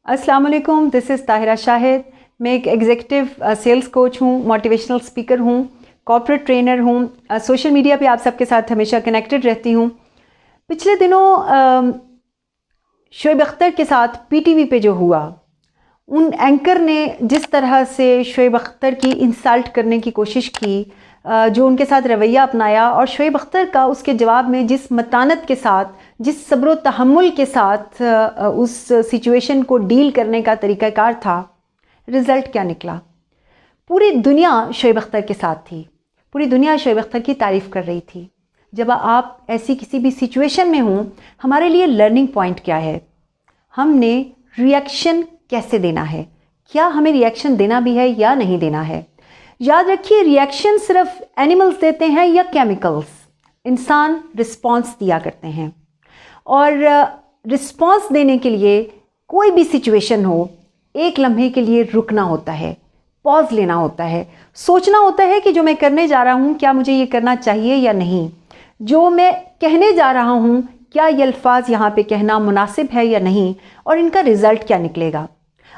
अस्सलाम वालेकुम, this is Tahira Shahid. मैं एक एग्जीक्यूटिव सेल्स कोच हूँ, मोटिवेशनल स्पीकर हूँ, कॉर्पोरेट ट्रेनर हूँ। सोशल मीडिया पे आप सबके साथ हमेशा कनेक्टेड रहती हूँ। पिछले दिनों शोएब अख्तर के साथ पीटीवी पे जो हुआ, उन एंकर ने जिस तरह से शोएब अख्तर की इंसल्ट करने की कोशिश की, जो उनके साथ रवैया अपनाया, और शोएब अख्तर का उसके जवाब में जिस मतानत के साथ, जिस सब्र व तहम्मुल के साथ उस सिचुएशन को डील करने का तरीक़ाकार था, रिज़ल्ट क्या निकला? पूरी दुनिया शोएब अख्तर के साथ थी, पूरी दुनिया शोएब अख्तर की तारीफ़ कर रही थी। जब आप ऐसी किसी भी सिचुएशन में हों, हमारे लिए लर्निंग पॉइंट क्या है? हमने रिएक्शन कैसे देना है? क्या हमें रिएक्शन देना भी है या नहीं देना है? याद रखिए, रिएक्शन सिर्फ एनिमल्स देते हैं या केमिकल्स? इंसान रिस्पॉन्स दिया करते हैं, और रिस्पॉन्स देने के लिए कोई भी सिचुएशन हो, एक लम्हे के लिए रुकना होता है, पॉज लेना होता है, सोचना होता है कि जो मैं करने जा रहा हूँ, क्या मुझे ये करना चाहिए या नहीं? जो मैं कहने जा रहा हूँ, क्या ये अल्फाज यहाँ पे कहना मुनासिब है या नहीं? और इनका रिज़ल्ट क्या निकलेगा?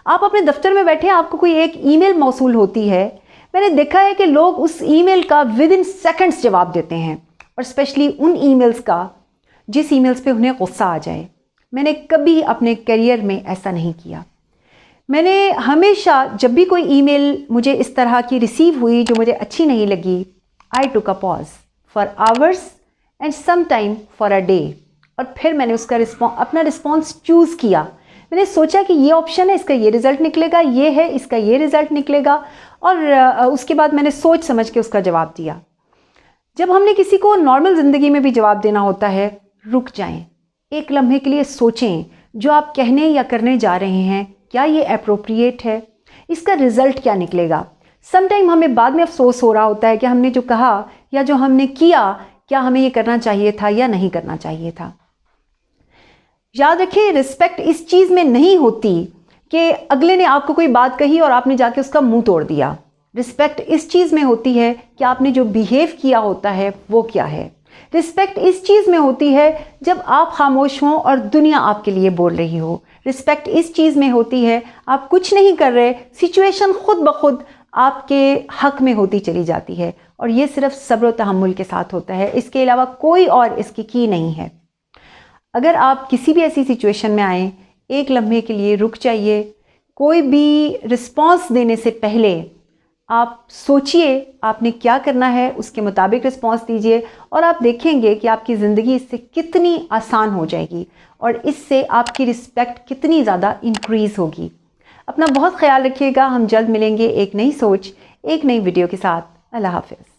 आप अपने दफ्तर में बैठे, आपको कोई एक ईमेल मौसूल होती है। मैंने देखा है कि लोग उस ईमेल का विद इन सेकंड्स जवाब देते हैं, और स्पेशली उन ईमेल्स का जिस ईमेल्स पे उन्हें गुस्सा आ जाए। मैंने कभी अपने करियर में ऐसा नहीं किया। मैंने हमेशा, जब भी कोई ईमेल मुझे इस तरह की रिसीव हुई जो मुझे अच्छी नहीं लगी, I took a pause for hours and some time for a day, और फिर मैंने उसका अपना रिस्पॉन्स चूज़ किया। मैंने सोचा कि ये ऑप्शन है, इसका ये रिज़ल्ट निकलेगा, ये है, इसका ये रिज़ल्ट निकलेगा, और उसके बाद मैंने सोच समझ के उसका जवाब दिया। जब हमने किसी को नॉर्मल ज़िंदगी में भी जवाब देना होता है, रुक जाएं, एक लम्हे के लिए सोचें, जो आप कहने या करने जा रहे हैं, क्या ये अप्रोप्रिएट है? इसका रिज़ल्ट क्या निकलेगा? समटाइम हमें बाद में अफसोस हो रहा होता है कि हमने जो कहा या जो हमने किया, क्या हमें ये करना चाहिए था या नहीं करना चाहिए था। याद रखिए, रिस्पेक्ट इस चीज़ में नहीं होती कि अगले ने आपको कोई बात कही और आपने जाके उसका मुंह तोड़ दिया। रिस्पेक्ट इस चीज़ में होती है कि आपने जो बिहेव किया होता है वो क्या है। रिस्पेक्ट इस चीज़ में होती है जब आप खामोश हों और दुनिया आपके लिए बोल रही हो। रिस्पेक्ट इस चीज़ में होती है आप कुछ नहीं कर रहे, सिचुएशन खुद ब खुद आपके हक में होती चली जाती है, और ये सिर्फ सब्र व तहम्मुल के साथ होता है। इसके अलावा कोई और इसकी की नहीं है। अगर आप किसी भी ऐसी सिचुएशन में आए, एक लम्हे के लिए रुक जाइए। कोई भी रिस्पॉन्स देने से पहले आप सोचिए आपने क्या करना है, उसके मुताबिक रिस्पॉन्स दीजिए, और आप देखेंगे कि आपकी ज़िंदगी इससे कितनी आसान हो जाएगी, और इससे आपकी रिस्पेक्ट कितनी ज़्यादा इंक्रीज़ होगी। अपना बहुत ख्याल रखिएगा। हम जल्द मिलेंगे एक नई सोच, एक नई वीडियो के साथ। अल्लाह हाफ़िज़।